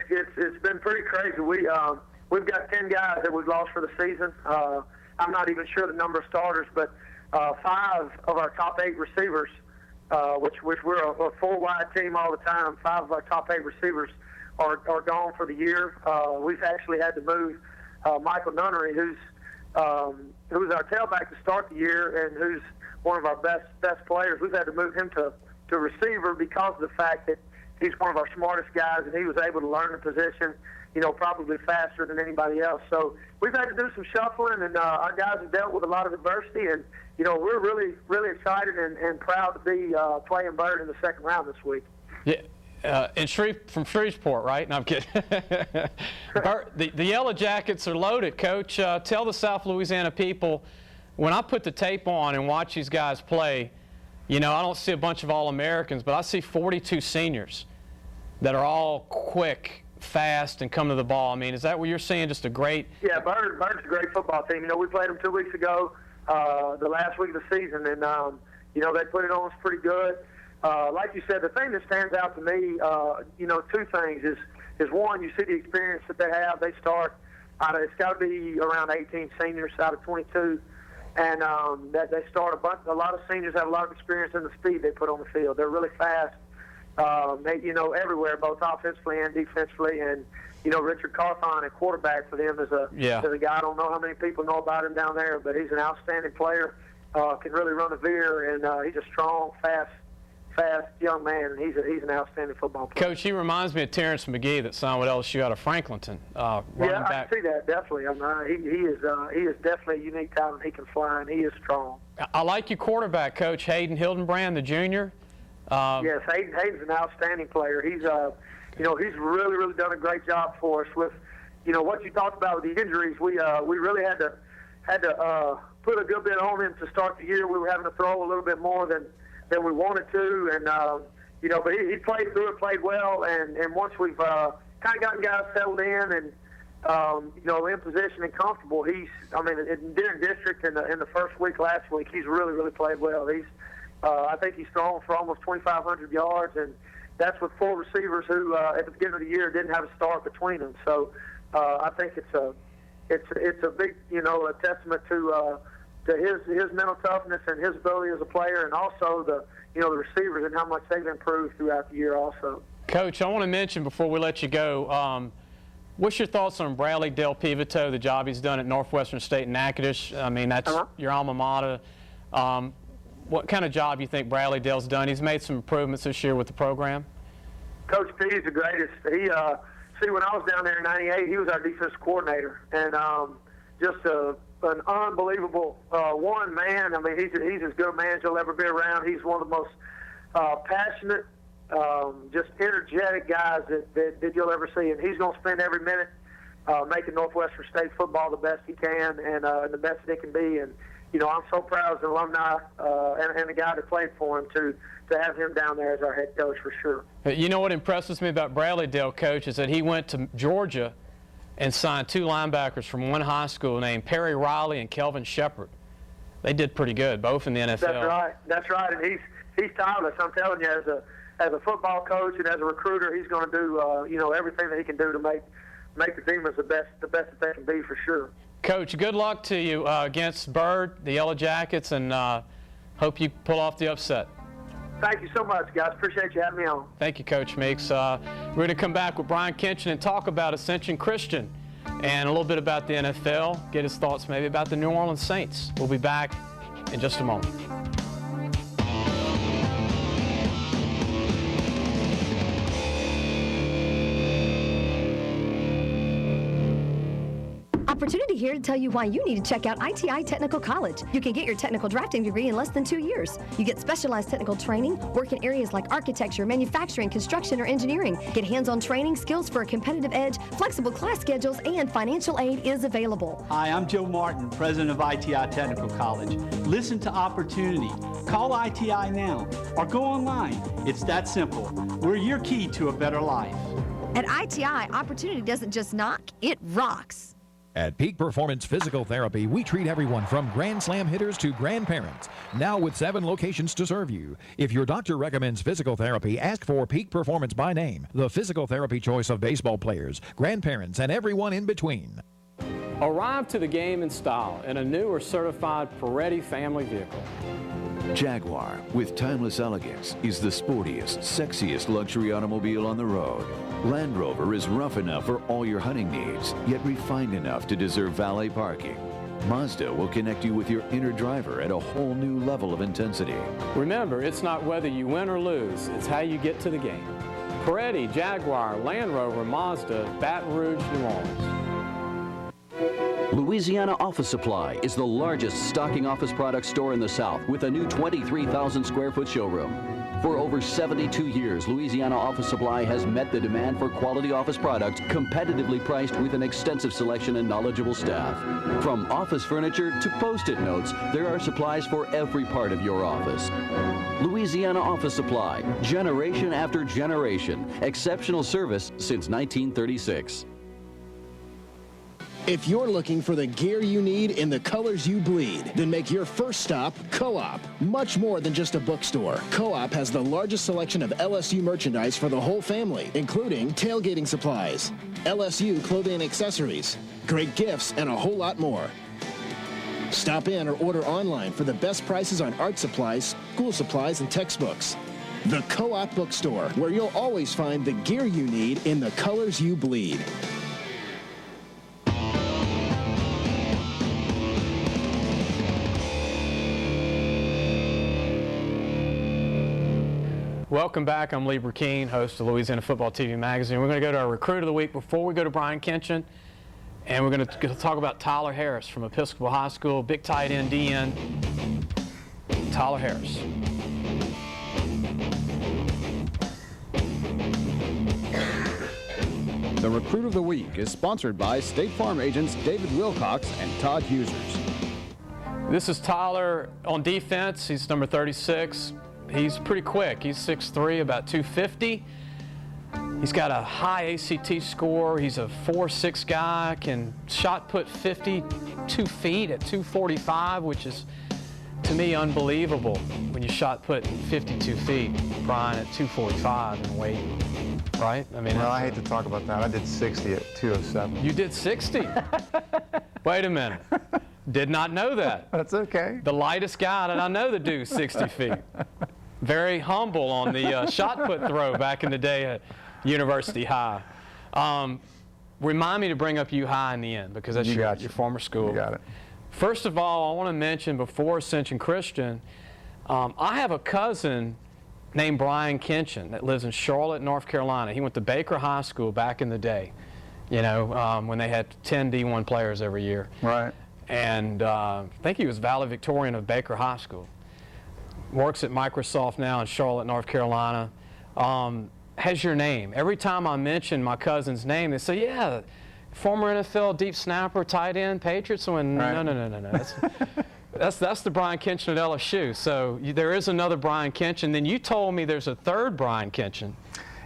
it's been pretty crazy. We've got 10 guys that we've lost for the season. I'm not even sure the number of starters, but 5 of our top 8 receivers, which we're a full-wide team all the time, 5 of our top 8 receivers are gone for the year. We've actually had to move Michael Nunnery, who's our tailback to start the year and who's one of our best players. We've had to move him to receiver because of the fact that he's one of our smartest guys, and he was able to learn the position, probably faster than anybody else. So we've had to do some shuffling, and our guys have dealt with a lot of adversity, and, we're really, really excited and proud to be playing Bird in the second round this week. Yeah, from Shreveport, right? No, I'm kidding. The Yellow Jackets are loaded, Coach. Tell the South Louisiana people, when I put the tape on and watch these guys play, I don't see a bunch of All-Americans, but I see 42 seniors that are all quick, fast, and come to the ball. I mean, is that what you're seeing? Just a great... Yeah, Bird's a great football team. We played them 2 weeks ago, the last week of the season, and, they put it on us pretty good. Like you said, the thing that stands out to me, 2 things is one, you see the experience that they have. They start out of, it's got to be around 18 seniors out of 22. And that they start a lot of seniors have a lot of experience in the speed they put on the field. They're really fast, everywhere, both offensively and defensively. And Richard Carthon at quarterback for them is a guy. I don't know how many people know about him down there, but he's an outstanding player. Can really run a veer, and he's a strong, fast young man, and he's an outstanding football player. Coach, he reminds me of Terrence McGee that signed with LSU out of Franklinton. I can see that, definitely. He is definitely a unique talent. He can fly, and he is strong. I like your quarterback, Coach, Hayden Hildenbrand, the junior. Yes, Hayden's an outstanding player. He's he's really, really done a great job for us with, what you talked about with the injuries. We really had to put a good bit on him to start the year. We were having to throw a little bit more than we wanted to, and but he played through it, played well, and once we've kind of gotten guys settled in and in position and comfortable, during district in the first week last week, he's really, really played well. I think he's thrown for almost 2,500 yards, and that's with 4 receivers who at the beginning of the year didn't have a start between them. So I think it's a big, a testament to his mental toughness and his ability as a player, and also the receivers and how much they've improved throughout the year also. Coach, I want to mention before we let you go, what's your thoughts on Bradley Del Pivito, the job he's done at Northwestern State in Natchitoches? I mean, that's your alma mater. What kind of job you think Bradley Dell's done? He's made some improvements this year with the program. Coach P is the greatest. He when I was down there in '98, he was our defensive coordinator, and just an unbelievable one man. I mean, he's as good a man as you'll ever be around. He's one of the most passionate, just energetic guys that you'll ever see, and he's going to spend every minute making Northwestern State football the best he can and the best that it can be. And I'm so proud as an alumni and the guy that played for him to have him down there as our head coach for sure. You know what impresses me about Bradley Dell, Coach, is that he went to Georgia and signed 2 linebackers from one high school named Perry Riley and Kelvin Shepard. They did pretty good, both in the NFL. That's right, and he's tireless. I'm telling you, as a football coach and as a recruiter, he's going to do everything that he can do to make the Demons the best that they can be for sure. Coach, good luck to you against Bird, the Yellow Jackets, and hope you pull off the upset. Thank you so much, guys. Appreciate you having me on. Thank you, Coach Meeks. We're going to come back with Brian Kinchin and talk about Ascension Christian and a little bit about the NFL, get his thoughts maybe about the New Orleans Saints. We'll be back in just a moment. Opportunity here to tell you why you need to check out ITI Technical College. You can get your technical drafting degree in less than 2 years. You get specialized technical training, work in areas like architecture, manufacturing, construction, or engineering. Get hands-on training, skills for a competitive edge, flexible class schedules, and financial aid is available. Hi, I'm Joe Martin, president of ITI Technical College. Listen to Opportunity. Call ITI now or go online. It's that simple. We're your key to a better life. At ITI, Opportunity doesn't just knock, it rocks. At Peak Performance Physical Therapy, we treat everyone from Grand Slam hitters to grandparents. Now with 7 locations to serve you. If your doctor recommends physical therapy, ask for Peak Performance by name, the physical therapy choice of baseball players, grandparents, and everyone in between. Arrive to the game in style in a new or certified Peretti family vehicle. Jaguar, with timeless elegance, is the sportiest, sexiest luxury automobile on the road. Land Rover is rough enough for all your hunting needs, yet refined enough to deserve valet parking. Mazda will connect you with your inner driver at a whole new level of intensity. Remember, it's not whether you win or lose, it's how you get to the game. Peretti, Jaguar, Land Rover, Mazda, Baton Rouge, New Orleans. Louisiana Office Supply is the largest stocking office product store in the South with a new 23,000 square foot showroom. For over 72 years, Louisiana Office Supply has met the demand for quality office products competitively priced with an extensive selection and knowledgeable staff. From office furniture to Post-it notes, there are supplies for every part of your office. Louisiana Office Supply, generation after generation, exceptional service since 1936. If you're looking for the gear you need in the colors you bleed, then make your first stop Co-op. Much more than just a bookstore. Co-op has the largest selection of LSU merchandise for the whole family, including tailgating supplies, LSU clothing and accessories, great gifts, and a whole lot more. Stop in or order online for the best prices on art supplies, school supplies, and textbooks. The Co-op Bookstore, where you'll always find the gear you need in the colors you bleed. Welcome back. I'm Lee Brecheen, host of Louisiana Football TV Magazine. We're going to go to our Recruit of the Week before we go to Brian Kinchin, and we're going to talk about Tyler Harris from Episcopal High School, big tight end, DN. Tyler Harris. The Recruit of the Week is sponsored by State Farm agents David Wilcox and Todd Husers. This is Tyler on defense. He's number 36. He's pretty quick. He's 6'3", about 250. He's got a high ACT score. He's a 4'6" guy, can shot put 52 feet at 245, which is to me, unbelievable when you shot put 52 feet, Brian, at 245 and weight, right? I mean, well, I hate to talk about that. I did 60 at 207. You did 60? Wait a minute. Did not know that. That's okay. The lightest guy that I know to do 60 feet. Very humble on the shot put throw back in the day at University High. Remind me to bring up U High in the end, because that's your former school. You got it. First of all, I want to mention before Ascension Christian, I have a cousin named Brian Kinchin that lives in Charlotte, North Carolina. He went to Baker High School back in the day, you know, when they had 10 D1 players every year. Right. And I think he was valedictorian of Baker High School. Works at Microsoft now in Charlotte, North Carolina. Has your name. Every time I mention my cousin's name, they say, yeah, former NFL deep snapper, tight end, Patriots. When right. No. That's the Brian Kinchin at LSU. So there is another Brian Kinchin. Then you told me there's a third Brian Kinchin.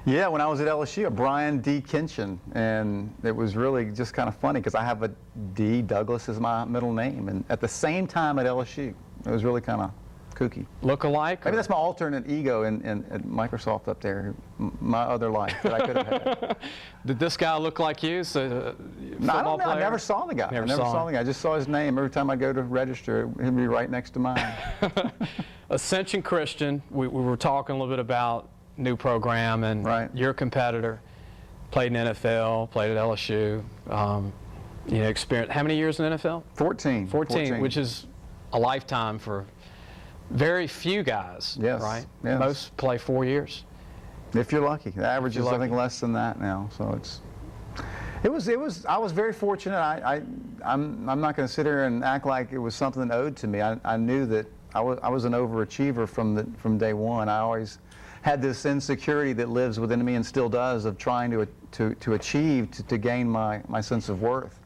Yeah, when I was at LSU, Brian D. Kinchin, and it was really just kind of funny because I have a D. Douglas is my middle name, and at the same time at LSU, it was really kind of kooky. Look alike? Maybe that's my alternate ego in Microsoft up there, my other life that I could have had. Did this guy look like you? So, no, I don't know. I never saw the guy. I never saw the guy. I just saw his name. Every time I go to register, he'd be right next to mine. Ascension Christian, we were talking a little bit about new program, and your competitor played in NFL, played at LSU. You know, experienced how many years in the NFL? 14. 14, which is a lifetime for very few guys, right? Yes. Most play 4 years. If you're lucky. The average is, I think, less than that now. So it was. I was very fortunate. I'm not going to sit here and act like it was something owed to me. I knew that I was an overachiever from day one. I always had this insecurity that lives within me and still does of trying to achieve, to gain my sense of worth.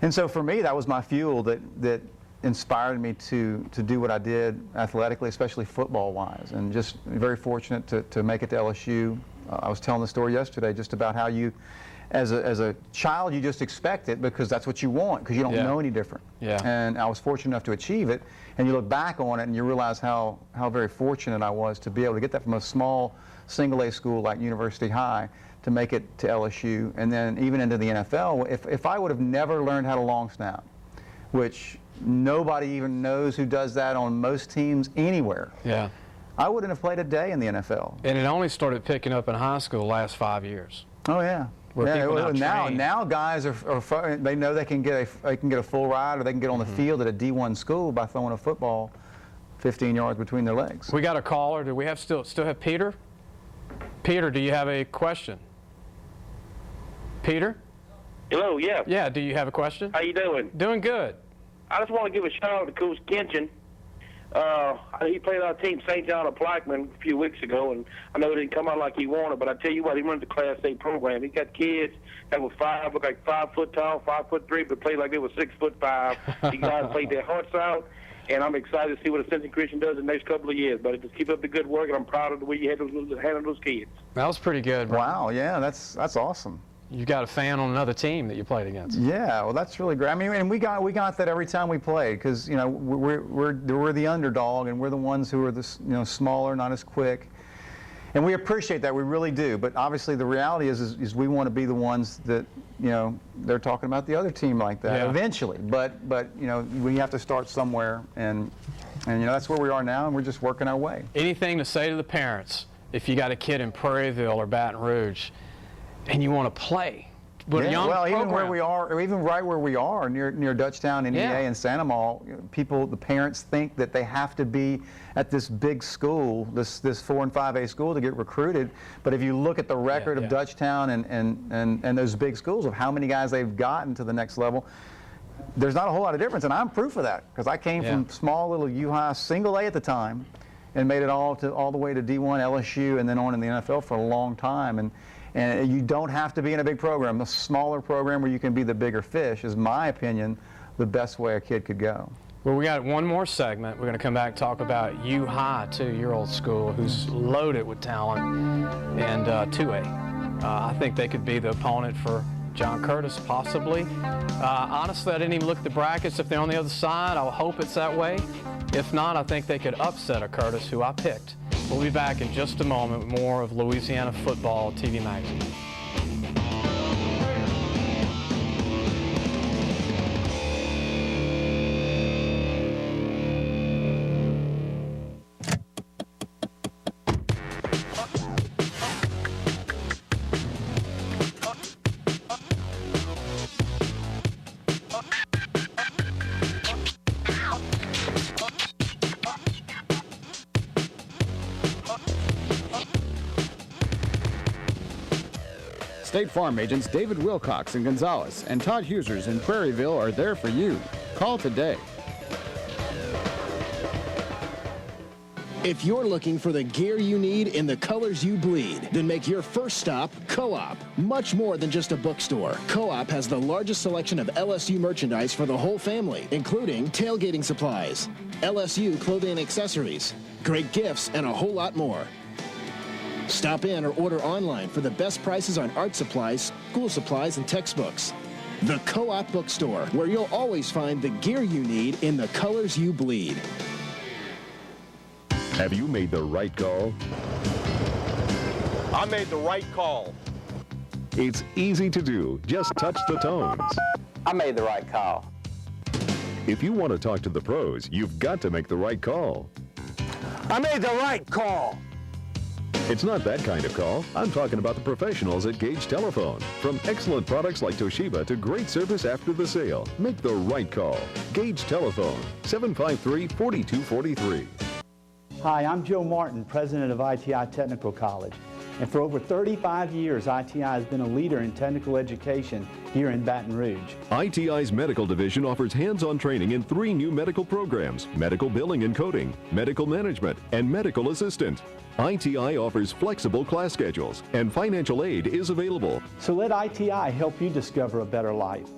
And so for me, that was my fuel that inspired me to do what I did athletically, especially football-wise, and just very fortunate to make it to LSU. I was telling the story yesterday just about how you, as a child, you just expect it because that's what you want, because you don't know any different. Yeah. And I was fortunate enough to achieve it, and you look back on it and you realize how very fortunate I was to be able to get that from a small single-A school like University High to make it to LSU, and then even into the NFL. If I would have never learned how to long snap, which nobody even knows who does that on most teams anywhere. Yeah. I wouldn't have played a day in the NFL. And it only started picking up in high school the last 5 years. Oh yeah. Now guys are they know they can get a full ride, or they can get on the field at a D1 school by throwing a football 15 yards between their legs. We got a caller. Do we have still have Peter? Peter, do you have a question? Peter? Hello, yeah. Yeah, do you have a question? How you doing? Doing good. I just want to give a shout out to Coach Kinchin. He played our team, St. John of Blackman, a few weeks ago, and I know it didn't come out like he wanted, but I tell you what, he runs the Class A program. He got kids that were look like 5 foot tall, 5'3", but played like they were 6'5". You guys played their hearts out, and I'm excited to see what Ascension Christian does in the next couple of years. But just keep up the good work, and I'm proud of the way you handle those kids. That was pretty good, bro. Wow, yeah, that's awesome. You got a fan on another team that you played against. Yeah, well, that's really great. I mean, and we got that every time we played, because you know we're the underdog, and we're the ones who are smaller, not as quick, and we appreciate that. We really do. But obviously, the reality is we want to be the ones that they're talking about the other team like that eventually. But we have to start somewhere, and that's where we are now, and we're just working our way. Anything to say to the parents if you got a kid in Prairieville or Baton Rouge and you want to play? Even where we are, or even right where we are, near Dutchtown, NEA, and Santa Mall, the parents think that they have to be at this big school, this 4 and 5A school to get recruited. But if you look at the record of Dutchtown and those big schools, of how many guys they've gotten to the next level, there's not a whole lot of difference. And I'm proof of that, because I came from small little U-High single A at the time, and made it all the way to D1, LSU, and then on in the NFL for a long time. And you don't have to be in a big program. The smaller program where you can be the bigger fish is, my opinion, the best way a kid could go. Well, we got one more segment. We're going to come back and talk about U-High, too, your old school, who's loaded with talent, and 2A. I think they could be the opponent for John Curtis possibly. Honestly, I didn't even look at the brackets. If they're on the other side, I'll hope it's that way. If not, I think they could upset a Curtis, who I picked. We'll be back in just a moment with more of Louisiana Football TV Magazine. State Farm agents David Wilcox in Gonzales and Todd Husers in Prairieville are there for you. Call today. If you're looking for the gear you need in the colors you bleed, then make your first stop Co-op. Much more than just a bookstore. Co-op has the largest selection of LSU merchandise for the whole family, including tailgating supplies, LSU clothing and accessories, great gifts, and a whole lot more. Stop in or order online for the best prices on art supplies, school supplies, and textbooks. The Co-op Bookstore, where you'll always find the gear you need in the colors you bleed. Have you made the right call? I made the right call. It's easy to do. Just touch the tones. I made the right call. If you want to talk to the pros, you've got to make the right call. I made the right call. It's not that kind of call. I'm talking about the professionals at Gage Telephone. From excellent products like Toshiba to great service after the sale. Make the right call. Gage Telephone, 753-4243. Hi, I'm Joe Martin, president of ITI Technical College. And for over 35 years, ITI has been a leader in technical education here in Baton Rouge. ITI's medical division offers hands-on training in 3 new medical programs: medical billing and coding, medical management, and medical assistant. ITI offers flexible class schedules, and financial aid is available. So let ITI help you discover a better life.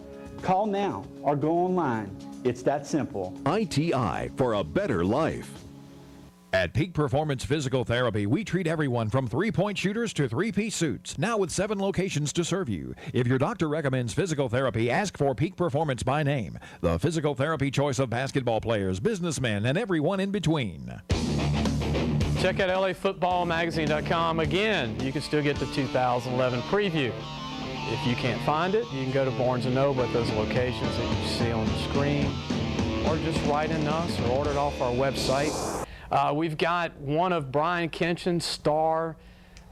Call now or go online. It's that simple. ITI for a better life. At Peak Performance Physical Therapy, we treat everyone from three-point shooters to three-piece suits, now with 7 locations to serve you. If your doctor recommends physical therapy, ask for Peak Performance by name, the physical therapy choice of basketball players, businessmen, and everyone in between. Check out LAFootballMagazine.com. Again, you can still get the 2011 preview. If you can't find it, you can go to Barnes & Noble at those locations that you see on the screen, or just write in us or order it off our website. We've got one of Brian Kinchin's star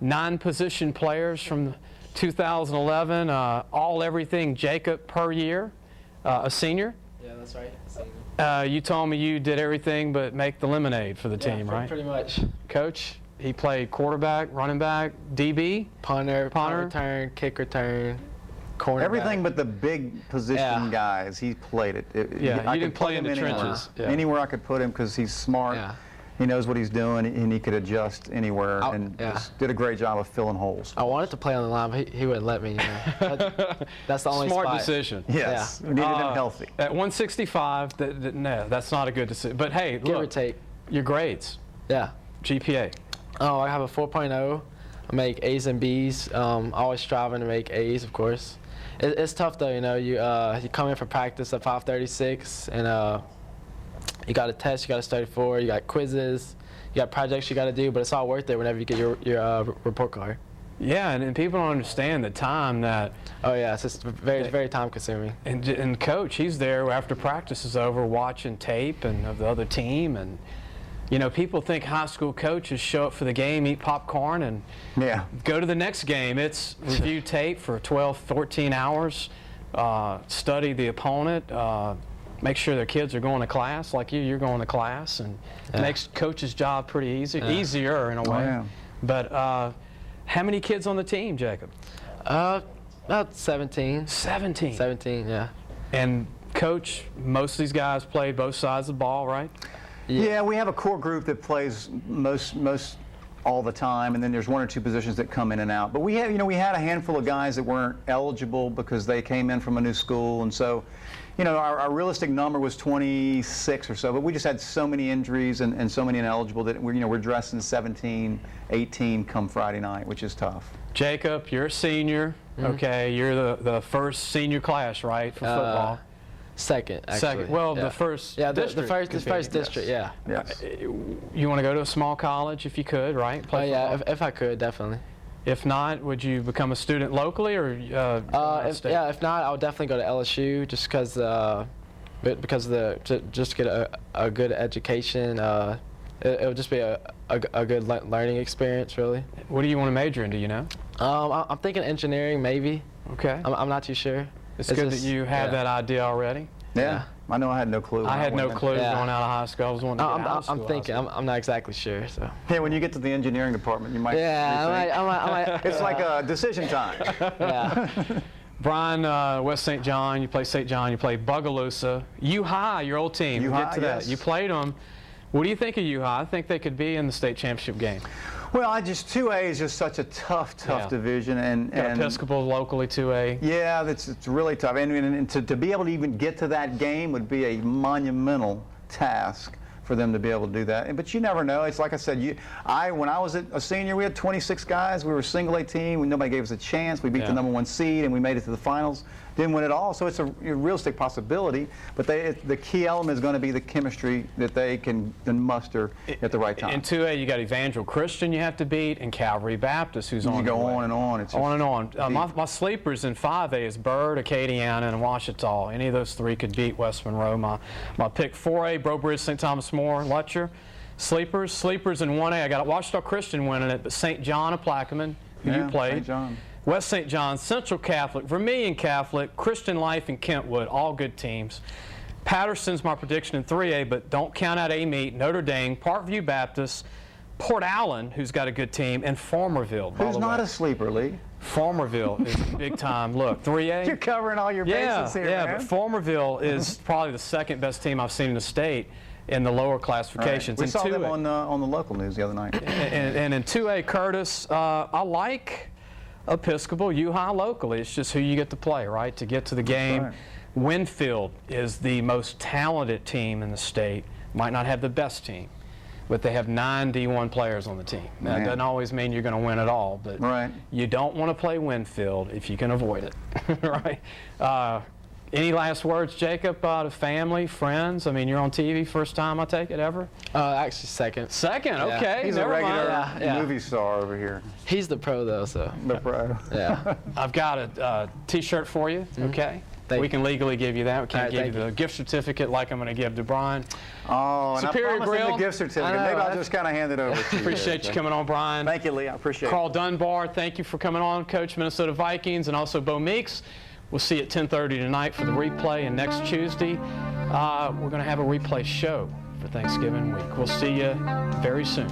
9-position players from 2011, all everything Jacob per year, a senior. Yeah, that's right. You told me you did everything but make the lemonade for the team, right? Pretty much. Coach, he played quarterback, running back, DB, punter, punt return, kick return, cornerback. Everything but the big position guys, he played it. You didn't play in the trenches. Anywhere I could put him because he's smart. Yeah. He knows what he's doing, and he could adjust anywhere, and just did a great job of filling holes. I wanted to play on the line, but he wouldn't let me. You know. That's the only smart spot. decision. Yes, we needed him healthy. At 165, no, that's not a good decision. But hey, give or look, take. Your grades. Yeah. GPA. Oh, I have a 4.0. I make A's and B's. Always striving to make A's, of course. It's tough though, you know. You come in for practice at 5:36, and you got a test you got to study for. You got quizzes. You got projects you got to do. But it's all worth it whenever you get your report card. Yeah, and people don't understand the time that. Oh yeah, it's just very time consuming. And coach, he's there after practice is over, watching tape and of the other team, and you know, people think high school coaches show up for the game, eat popcorn, and go to the next game. It's review tape for 12, 14 hours, study the opponent, make sure their kids are going to class like you're going to class, and makes coach's job pretty easier in a way. Yeah. But how many kids on the team, Jacob? About 17. 17? 17, yeah. And coach, most of these guys play both sides of the ball, right? Yeah, we have a core group that plays most all the time, and then there's 1 or 2 positions that come in and out. But we have, we had a handful of guys that weren't eligible because they came in from a new school, and so, our realistic number was 26 or so. But we just had so many injuries and so many ineligible that we're dressing 17, 18 come Friday night, which is tough. Jacob, you're a senior. Okay, you're the first senior class, right, for football? Second, actually. Second. Well, yeah. the first. Yeah, the district first district. Yes. Yeah. Yes. You want to go to a small college if you could, right? Play Yeah, football? if I could, definitely. If not, would you become a student locally or? If not, I would definitely go to LSU just because just to get a good education. It would just be a good learning experience, really. What do you want to major in? Do you know? I'm thinking engineering, maybe. Okay. I'm not too sure. It's good that you have that idea already. Yeah. I know I had no clue. I had no clue going out of high school. I was wanting to get out of school. I'm thinking. I'm not exactly sure. So. Yeah, when you get to the engineering department, you might. Yeah, I might. It's like a decision time. Yeah. Brian, West St. John, you play St. John, you play Bogalusa. U-High, your old team. We'll get to that. You played them. What do you think of U-High? I think they could be in the state championship game. Well, 2A is just such a tough division, and Episcopal locally 2A. Yeah, it's really tough, and to be able to even get to that game would be a monumental task for them to be able to do that. But you never know. It's like I said, when I was a senior, we had 26 guys. We were a single A team. Nobody gave us a chance. We beat the #1 seed, and we made it to the finals. Didn't win it all, so it's a realistic possibility. But the key element is going to be the chemistry that they can muster at the right time. In 2A, you got Evangel Christian you have to beat, and Calvary Baptist, who's on. You go on and on. It's on and on. My sleepers in 5A is Byrd, Acadiana, and Ouachita. Any of those three could beat West Monroe. My pick 4A, Breaux Bridge, St. Thomas More, Lutcher. Sleepers in 1A, I got Ouachita Christian winning it, but St. John of Plaquemine, who you played. St. John. West St. John, Central Catholic, Vermilion Catholic, Christian Life, and Kentwood, all good teams. Patterson's my prediction in 3A, but don't count out A-Meet, Notre Dame, Parkview Baptist, Port Allen, who's got a good team, and Farmerville. Who's not a sleeper, Lee? Farmerville is big time. Look, 3A. You're covering all your bases here, man. But Farmerville is probably the second best team I've seen in the state in the lower classifications. Right. We saw them on the local news the other night. And in 2A, Curtis, I like Episcopal, U-High locally. It's just who you get to play, right, to get to the game. Right. Winfield is the most talented team in the state. Might not have the best team, but they have 9 D1 players on the team. Now, that doesn't always mean you're going to win it all, but you don't want to play Winfield if you can avoid it, right? Any last words, Jacob, to family, friends? I mean, you're on TV first time, I take it, ever? Actually, second. Second, okay. He's a regular movie star over here. He's the pro, though, so. The pro. Yeah. I've got a T-shirt for you, okay? We can legally give you that. We can't give you the gift certificate like I'm going to give to Brian. Oh, and Superior I promised him Grill. the gift certificate. Maybe I'll just kind of hand it over to you. Appreciate you coming on, Brian. Thank you, Lee. I appreciate it. Karl Dunbar, thank you for coming on, Coach Minnesota Vikings, and also Bo Meeks. We'll see you at 10:30 tonight for the replay, and next Tuesday we're going to have a replay show for Thanksgiving week. We'll see you very soon.